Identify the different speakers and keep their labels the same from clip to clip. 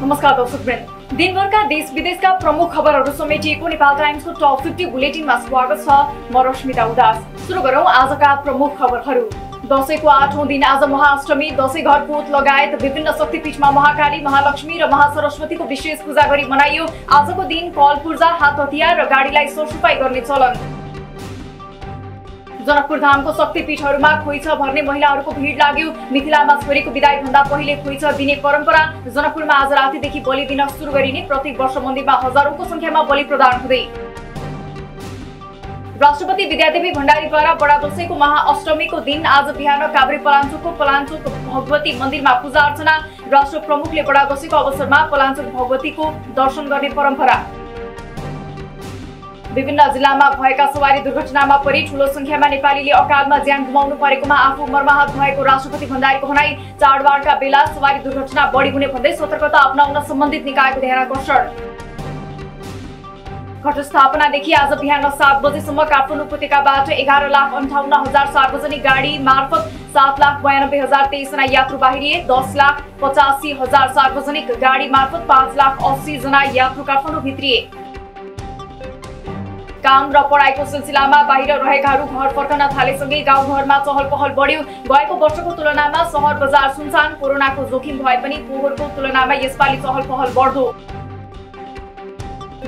Speaker 1: नमस्कार दर्शकवृन्द, दिनभरका देश विदेशका प्रमुख खबरहरू समेटिएको नेपाल टाइम्सको टप 50 बुलेटिनमा स्वागत छ। म रश्मिता उदास। सुरु गरौं आजका प्रमुख खबरहरू। दशैंको 8औं दिन आज महाअष्टमी। दशैं घर पोत लगायत विभिन्न शक्तिपीठमा महाकाली, महालक्ष्मी र महासरस्वतीको विशेष पूजा गरी मनाइयो। आजको दिन कल पूर्जा, हात हतियार र गाडीलाई सरसफाई गर्ने चलन। जनकपुर धामको शक्तिपीठहरूमा खोइछ भर्ने महिलाहरूको भिड लाग्यो। मिथिलामा छोरीको विदाई भन्दा पहिले खोइछ दिने परम्परा। जनकपुरमा आज रातिदेखि बलि दिन सुरु गरिने। प्रत्येक वर्ष मन्दिरमा हजारौंको संख्यामा बलि प्रदान हुँदै। राष्ट्रपति विद्यादेवी भण्डारीद्वारा बडा दशैंको महाअष्टमीको दिन आज बिहान काभ्रे पलाञ्चोक भगवती मन्दिरमा पूजा अर्चना। राष्ट्र प्रमुखले बडा दशैंको अवसरमा पलाञ्चोक भगवतीको दर्शन गर्ने परम्परा। विभिन्न जिल्लामा भएका सवारी दुर्घटनामा परि ठूलो संख्यामा नेपालीले अकालमा ज्यान गुमाउनु परेकोमा आफू मर्माहत भएको राष्ट्रपति भण्डारीको भनाई। चाडबाडका बेला सवारी दुर्घटना बढी हुने भन्दै सतर्कता अपनाउन सम्बन्धित निकायको ध्यानाकर्षण। घटस्थापनादेखि आज बिहान 7 बजेसम्म काठमाडौँ उपत्यकाबाट 11,58,000 सार्वजनिक गाडी मार्फत 7,92,023 जना यात्रु बाहिरिए। 10,85,000 सार्वजनिक गाडी मार्फत 5,80,000 जना यात्रु काठमाडौँ भित्रिए। काम र पढाइको सिलसिलामा बाहिर रहेकाहरू घर फर्कन थालेसँगै गाउँघरमा चहल पहल बढ्यो। गएको वर्षको तुलनामा शहर बजार सुनसान। कोरोनाको जोखिम भए पनि पोहोरको तुलनामा यसपालि चहल पहल बढ्दो।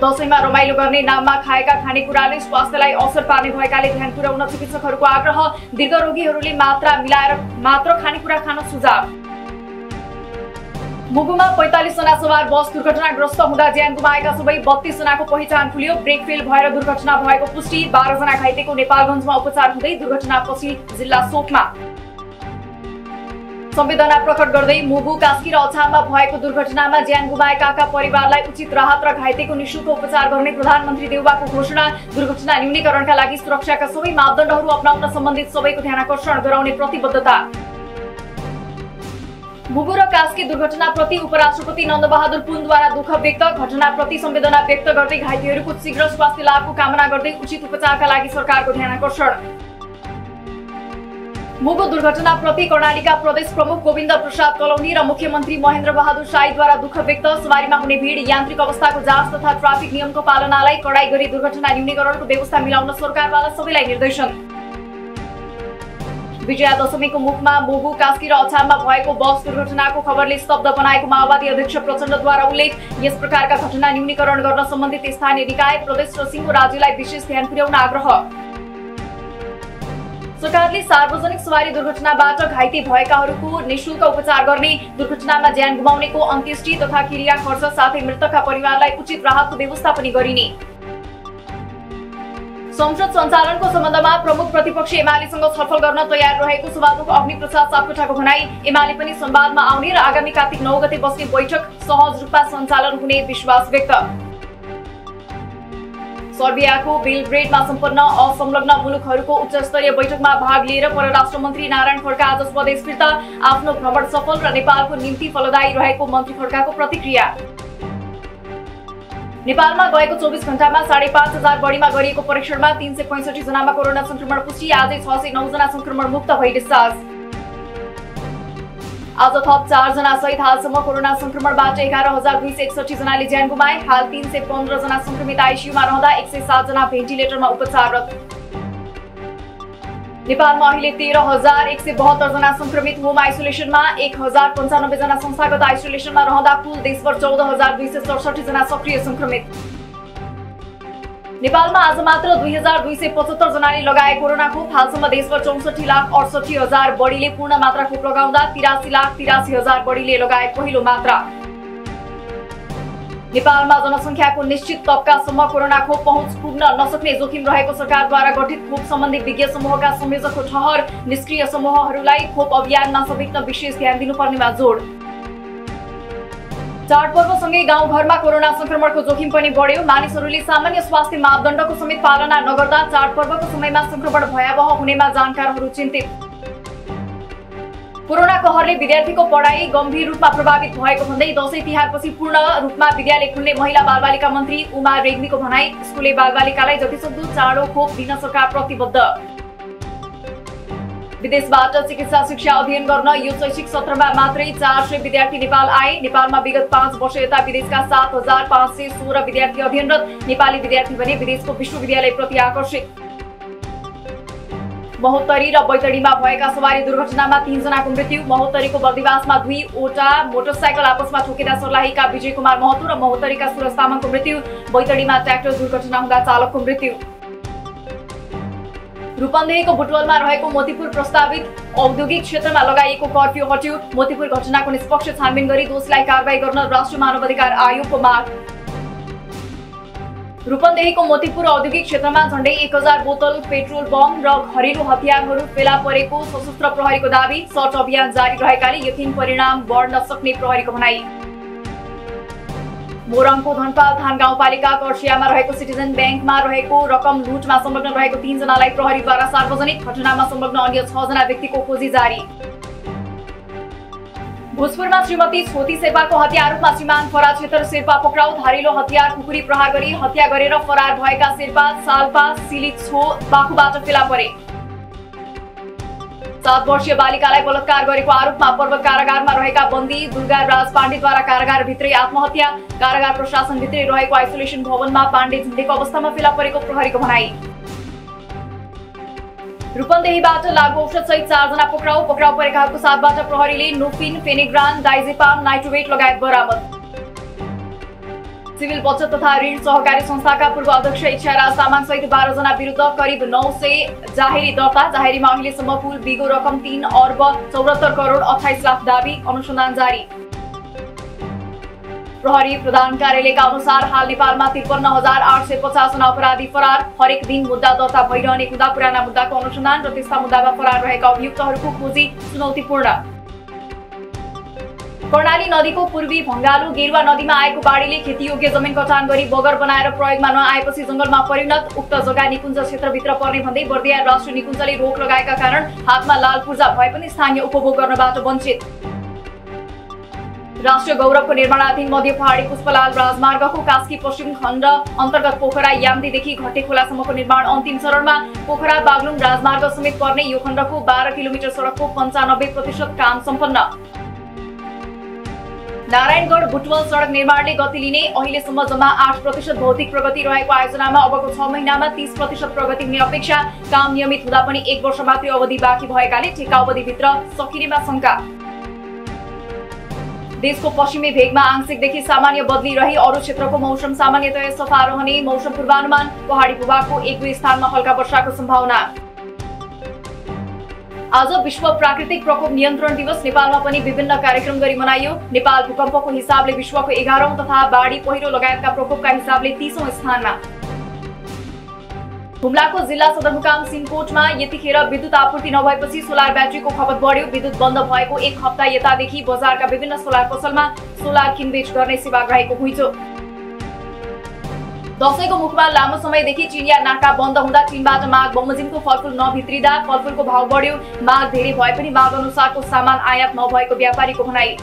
Speaker 1: दशैंमा रमाइलो गर्ने नाममा खाएका खानेकुराले स्वास्थ्यलाई असर पार्ने भएकाले ध्यान पुर्याउन चिकित्सकहरूको आग्रह। दीर्घरोगीहरूले मात्रा मिलाएर मात्र खानेकुरा खान सुझाव। मुगुमा 45 जना सवार बस दुर्घटनाग्रस्त हुँदा ज्यान गुमाएका सबै 32 जनाको पहिचान खुल्यो। ब्रेक फेल भएर दुर्घटना भएको पुष्टि। 12 जना घाइतेको नेपालगञ्जमा उपचार हुँदै। दुर्घटनापछि जिल्ला शोकमा। संवेदना प्रकट गर्दै मुगु, कास्की र अछाममा भएको दुर्घटनामा ज्यान गुमाएकाका परिवारलाई उचित राहत र घाइतेको निःशुल्क उपचार गर्ने प्रधानमन्त्री देउबाको घोषणा। दुर्घटना न्यूनीकरणका लागि सुरक्षाका सबै मापदण्डहरू अपनाउन सम्बन्धित सबैको ध्यानाकर्षण गराउने प्रतिबद्धता। मुगु र कास्की दुर्घटनाप्रति उपराष्ट्रपति नन्दबहादुर पुनद्वारा दुःख व्यक्त। घटनाप्रति संवेदना व्यक्त गर्दै घाइतेहरूको शीघ्र स्वास्थ्य लाभको कामना गर्दै उचित उपचारका लागि सरकारको ध्यानाकर्षण। मुगु दुर्घटनाप्रति कर्णालीका प्रदेश प्रमुख गोविन्द प्रसाद कलौनी र मुख्यमन्त्री महेन्द्र बहादुर शाहीद्वारा दुःख व्यक्त। सवारीमा हुने भिड, यान्त्रिक अवस्थाको जाँच तथा ट्राफिक नियमको पालनालाई कडाई गरी दुर्घटना न्यूनीकरणको व्यवस्था मिलाउन सरकारवाला सबैलाई निर्देशन। विजया दशमीको मुखमा मुगु, कास्की र अछाममा भएको बस दुर्घटनाको खबरले स्तब्ध बनाएको माओवादी अध्यक्ष प्रचण्डद्वारा उल्लेख। यस प्रकारका घटना न्यूनीकरण गर्न सम्बन्धित स्थानीय निकाय, प्रदेश र सिंह राज्यलाई विशेष ध्यान पुर्याउन आग्रह। सरकारले सार्वजनिक सवारी दुर्घटनाबाट घाइते भएकाहरूको निःशुल्क उपचार गर्ने, दुर्घटनामा ज्यान गुमाउनेको अन्त्येष्टि तथा क्रिया खर्च साथै मृतकका परिवारलाई उचित राहतको व्यवस्था पनि गरिने। संसद सञ्चालनको सम्बन्धमा प्रमुख प्रतिपक्ष एमालेसँग छलफल गर्न तयार रहेको सभामुख अग्निप्रसाद सापकोटाको भनाई। एमाले पनि संवादमा आउने र आगामी कार्तिक 9 गते बस्ने बैठक सहज रूपमा सञ्चालन हुने विश्वास व्यक्त। सर्बियाको बेलग्रेडमा सम्पन्न असंलग्न मुलुकहरूको उच्चस्तरीय बैठकमा भाग लिएर परराष्ट्र मन्त्री नारायण खड्का आज स्वदेश फिर्ता। आफ्नो भ्रमण सफल र नेपालको निम्ति फलदायी रहेको मन्त्री खड्काको प्रतिक्रिया। नेपालमा गएको 24 घण्टामा 5,500 बढीमा गरिएको परीक्षणमा 365 जनामा कोरोना संक्रमण पुष्टि। आजै 609 जना संक्रमण मुक्त भई डिस्चार्ज। आज थप 4 जना सहित हालसम्म कोरोना संक्रमणबाट 11,261 जनाले ज्यान गुमाए। हाल 315 जना संक्रमित आइसियुमा रहँदा 107 जना भेन्टिलेटरमा उपचाररत। नेपालमा अहिले 13,172 जना संक्रमित होम आइसोलेसनमा, 1,095 जना संस्थागत आइसोलेसनमा रहँदा कुल देशभर 14,267 जना सक्रिय संक्रमित। नेपालमा आज मात्र 2,275 जनाले लगाए कोरोना खोप। हालसम्म देशभर 64,68,000 बढीले पूर्ण मात्रा खोप लगाउँदा 83,83,000 बढीले लगाए पहिलो मात्रा। नेपालमा जनसंख्याको निश्चित तबकासम्म कोरोना खोप पहुँच पुग्न नसक्ने जोखिम रहेको सरकारद्वारा गठित खोप सम्बन्धी विज्ञ समूहका संयोजकको ठहर। निष्क्रिय समूहहरूलाई खोप अभियानमा समेट्न विशेष ध्यान दिनुपर्नेमा जोड। चाडपर्वसँगै गाउँघरमा कोरोना संक्रमणको जोखिम पनि बढ्यो। मानिसहरूले सामान्य स्वास्थ्य मापदण्डको समेत पालना नगर्दा चाडपर्वको समयमा संक्रमण भयावह हुनेमा जानकारहरू चिन्तित। कोरोना कहरले विद्यार्थीको पढाइ गम्भीर रूपमा प्रभावित भएको भन्दै दशैं तिहारपछि पूर्ण रूपमा विद्यालय खुल्ने महिला बालबालिका मन्त्री उमा रेग्मीको भनाई। स्कुले बालबालिकालाई जतिसक्दो चाँडो खोप दिन सरकार प्रतिबद्ध। विदेशबाट चिकित्सा शिक्षा अध्ययन गर्न यो शैक्षिक सत्रमा मात्रै 400 विद्यार्थी नेपाल आए। नेपालमा विगत 5 वर्ष यता विदेशका 7516 विद्यार्थी अध्ययनरत। नेपाली विद्यार्थी भने विदेशको विश्वविद्यालय प्रति आकर्षित। महोत्तरी र बैतडीमा भएका सवारी दुर्घटनामा 3 जनाको मृत्यु। महोत्तरीको बर्दिवासमा 2 वटा मोटरसाइकल आपसमा ठोकिँदा सर्लाहीका विजय कुमार महतो र महोत्तरीका सुरज तामाङको मृत्यु। बैतडीमा ट्र्याक्टर दुर्घटना हुँदा चालकको मृत्यु। रूपन्देहीको बुटवलमा रहेको मोतीपुर प्रस्तावित औद्योगिक क्षेत्रमा लगाइएको कर्फ्यू हट्यो। मोतीपुर घटनाको निष्पक्ष छानबिन गरी दोषीलाई कारबाही गर्न राष्ट्रिय मानवाधिकार आयोगको माग। रूपन्देहीको मोतीपुर औद्योगिक क्षेत्रमा झण्डै 1000 बोतल पेट्रोल बम र घरेलु हतियारहरू फेला परेको सशस्त्र प्रहरीको दाबी। सर्च अभियान जारी रहेकाले यकिन परिणाम बढ्न सक्ने प्रहरीको भनाई। मोरङको धनपाल थान गाउँपालिका कर्सियामा रहेको सिटिजन ब्याङ्कमा रहेको रकम लुटमा संलग्न रहेको 3 जनालाई प्रहरीद्वारा सार्वजनिक। घटनामा संलग्न अन्य 6 जना व्यक्तिको खोजी जारी। भोजपुरमा श्रीमती छोती शेर्पाको हत्या आरोपमा श्रीमान फराज क्षेत्र शेर्पा पक्राउ। धारिलो हतियार खुकुरी प्रहार गरी हत्या गरेर फरार भएका शेर्पा साल्पा सिलिछो बाखुबाट फेला परे। 7 वर्षीय बालिकालाई बलात्कार गरेको आरोपमा पर्वत कारागारमा रहेका बन्दी दुर्गा राज पाण्डेद्वारा कारागारभित्रै आत्महत्या। कारागार प्रशासनभित्रै रहेको आइसोलेसन भवनमा पाण्डे झुन्डेको अवस्थामा फेला परेको प्रहरीको भनाई। रूपन्देहीबाट लागू औषध सहित 4 जना पक्राउ। पक्राउ परेकाहरूको साथबाट प्रहरीले नोफिन, फेनेग्रान, डाइजेपाम, नाइट्रोवेट लगायत बरामद। सिभिल बचत तथा ऋण सहकारी संस्थाका पूर्व अध्यक्ष इच्छाराज तामाङ सहित 12 जना विरुद्ध करिब 900 जाहेरी दर्ता। जाहेरीमा अहिलेसम्म कुल बिगो रकम 3 अर्ब 74 करोड 28 लाख दाबी। अनुसन्धान जारी। प्रहरी प्रधान कार्यालयका अनुसार हाल नेपालमा 53,850 जना अपराधी फरार। हरेक दिन मुद्दा दर्ता भइरहने हुँदा पुराना मुद्दाको अनुसन्धान र त्यस्ता मुद्दामा फरार रहेका अभियुक्तहरूको खोजी चुनौतीपूर्ण। कर्णाली नदीको पूर्वी भंगालु गेरुवा नदीमा आएको बाढीले खेतीयोग्य जमिन कटान गरी बगर बनाएर प्रयोगमा नआएपछि जंगलमा परिणत। उक्त जग्गा निकुञ्ज क्षेत्रभित्र पर्ने भन्दै बर्दिया राष्ट्रिय निकुञ्जले रोक लगाएका कारण हातमा लाल पूर्जा भए पनि स्थानीय उपभोग गर्नबाट वञ्चित। राष्ट्रिय गौरवको निर्माणाधीन मध्य पहाडी पुष्पलाल राजमार्गको कास्की पश्चिम खण्ड अन्तर्गत पोखरा यामदीदेखि घट्टे खोलासम्मको निर्माण अन्तिम चरणमा। पोखरा बागलुङ राजमार्ग समेत पर्ने यो खण्डको 12 किलोमिटर सडकको 95% काम सम्पन्न। नारायणगढ बुटवल सडक निर्माणले गति लिने। अहिलेसम्म जम्मा 8% भौतिक प्रगति रहेको आयोजनामा अबको 6 महिनामा 30% प्रगति हुने अपेक्षा। काम नियमित हुँदा पनि 1 वर्ष मात्रै अवधि बाँकी भएकाले ठेक्का अवधिभित्र सकिनेमा शंका। देशको पश्चिमी भेगमा आंशिकदेखि सामान्य बदली रही अरू क्षेत्रको मौसम सामान्यतया सफा रहने मौसम पूर्वानुमान। पहाडी भूभागको 1-2 स्थानमा हल्का वर्षाको सम्भावना। आज विश्व प्राकृतिक प्रकोप नियन्त्रण दिवस। नेपालमा पनि विभिन्न कार्यक्रम गरी मनाइयो। नेपाल भूकम्पको हिसाबले विश्वको 11औं तथा बाढी पहिरो लगायतका प्रकोपका हिसाबले 30औं स्थानमा। हुम्लाको जिल्ला सदरमुकाम सिमकोटमा यतिखेर विद्युत आपूर्ति नभएपछि सोलर ब्याट्रीको खपत बढ्यो। विद्युत बन्द भएको 1 हप्ता यतादेखि बजारका विभिन्न सोलर पसलमा सोलर किनबेच गर्ने सेवा रहेको घुइँचो। दशैंको मुखमा लामो समयदेखि चिनिया नाका बन्द हुँदा चीनबाट माग बमोजिमको फलफुल नभित्रिँदा फलफुलको भाव बढ्यो। माग धेरै भए पनि माग अनुसारको सामान आयात नभएको व्यापारीको भनाई।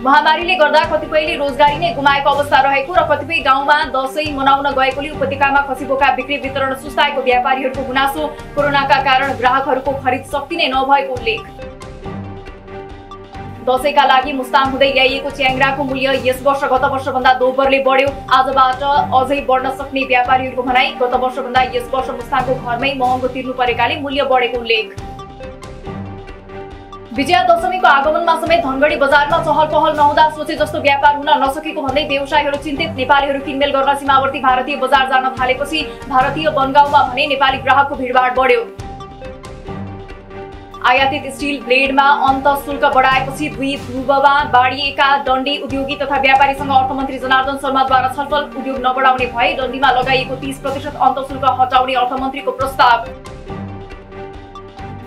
Speaker 1: महामारीले गर्दा कतिपयले रोजगारी नै गुमाएको अवस्था रहेको र कतिपय गाउँमा दशैं मनाउन गएकोले उपत्यकामा खसीबोका बिक्री वितरण सुस्ताएको व्यापारीहरूको गुनासो। कोरोनाका कारण ग्राहकहरूको खरिद शक्ति नै नभएको उल्लेख। दशैंका लागि मुस्ताङ हुँदै ल्याइएको च्याङ्ग्राको मूल्य यस वर्ष गत वर्षभन्दा दोब्बरले बढ्यो। आजबाट अझै बढ्न सक्ने व्यापारीहरूको भनाई। गत वर्षभन्दा यस वर्ष मुस्ताङको घरमै महँगो तिर्नु परेकाले मूल्य बढेको उल्लेख। विजया दशमीको आगमनमा समेत धनगढी बजारमा चहल पहल नहुँदा सोचे जस्तो व्यापार हुन नसकेको भन्दै व्यवसायीहरू चिन्तित। नेपालीहरू किनमेल गर्न सीमावर्ती भारतीय बजार जान थालेपछि भारतीय बनगाउँमा भने नेपाली ग्राहकको भिडभाड बढ्यो। आयातित स्टील ब्लेडमा अन्त शुल्क बढाएपछि 2 ध्रुवमा बाडिएका डन्डी उद्योगी तथा व्यापारीसँग अर्थमन्त्री जनार्दन शर्माद्वारा छलफल। उद्योग नबढाउने भए डन्डीमा लगाइएको 30% अन्त शुल्क हटाउने अर्थमन्त्रीको प्रस्ताव।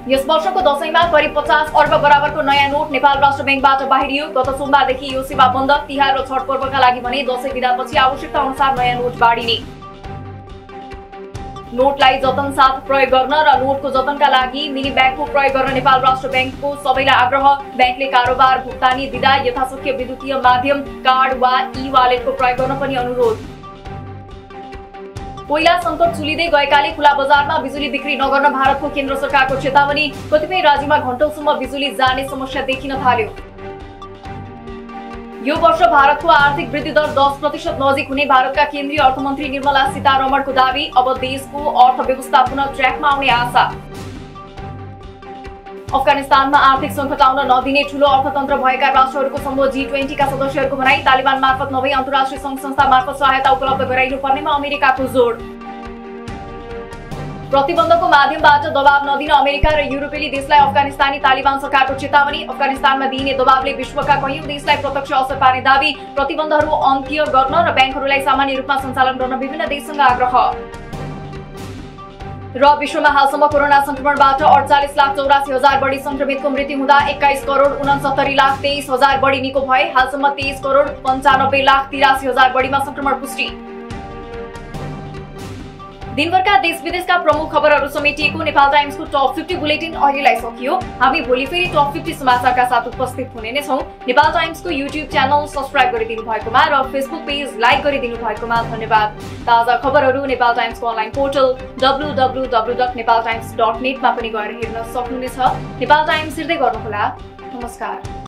Speaker 1: यस वर्षको दशैंमा करिब 50 अर्ब बराबरको नयाँ नोट नेपाल राष्ट्र बैंकबाट बाहिरियो। गत सोमबारदेखि यो सेवा बन्द। तिहार र छठ पर्वका लागि भने दशैं बिदापछि आवश्यकता अनुसार नयाँ नोट बाडिने। नोटलाई जतन साथ प्रयोग गर्न र नोटको जतनका लागि मिनी ब्यागको प्रयोग गर्न नेपाल राष्ट्र बैंकको सबैलाई आग्रह। बैंकले कारोबार भुक्तानी दिँदा यथाशक्य विद्युतीय माध्यम कार्ड वा ई वालेटको प्रयोग गर्न पनि अनुरोध। कोइला संकट चुलिँदै गएकाले खुला बजारमा बिजुली बिक्री नगर्न भारतको केन्द्र सरकारको चेतावनी। कतिपय राज्यमा घण्टौसम्म बिजुली जाने समस्या देखिन थाल्यो। यो वर्ष भारतको आर्थिक वृद्धि दर 10% नजिक हुने भारतका केन्द्रीय अर्थमन्त्री निर्मला सीतारमणको दावी। अब देशको अर्थव्यवस्था पुनः ट्र्याकमा आउने आशा। अफगानिस्तानमा आर्थिक सङ्कट आउन नदिने ठूलो अर्थतन्त्र भएका राष्ट्रहरूको समूह G20 का सदस्यहरूको भनाई। तालिबान मार्फत नभई अन्तर्राष्ट्रिय सङ्घ संस्था मार्फत सहायता उपलब्ध गराइनु पर्नेमा अमेरिकाको जोड। प्रतिबन्धको माध्यमबाट दबाव नदिन अमेरिका र युरोपेली देशलाई अफगानिस्तानी तालिबान सरकारको चेतावनी। अफगानिस्तानमा दिइने दबावले विश्वका कैयौं देशलाई प्रत्यक्ष असर पार्ने दावी। प्रतिबन्धहरू अन्त्य गर्न र ब्याङ्कहरूलाई सामान्य रूपमा सञ्चालन गर्न विभिन्न देशसँग आग्रह। र विश्वमा हालसम्म कोरोना संक्रमणबाट 48,84,000 बढी संक्रमितको मृत्यु हुँदा 21,69,23,000 बढी निको भए। हालसम्म 23,95,83,000 बढीमा संक्रमण पुष्टि। दिनभरका देश विदेशका प्रमुख खबरहरू समेटिएको नेपाल टाइम्सको टप 50 बुलेटिन अहिलेलाई सकियो। हामी भोलि फेरि टप 50 समाचारका साथ उपस्थित हुने नै छौं। नेपाल टाइम्सको युट्युब च्यानल सब्स्क्राइब गरिदिनु भएकोमा र फेसबुक पेज लाइक गरिदिनु भएकोमा धन्यवाद। ताजा खबरहरू नेपाल टाइम्सको अनलाइन पोर्टल www.nepaltimes.net मा पनि गएर हेर्न सक्नुहुनेछ। नेपाल टाइम्स हेर्दै गर्नुहोला। नमस्कार।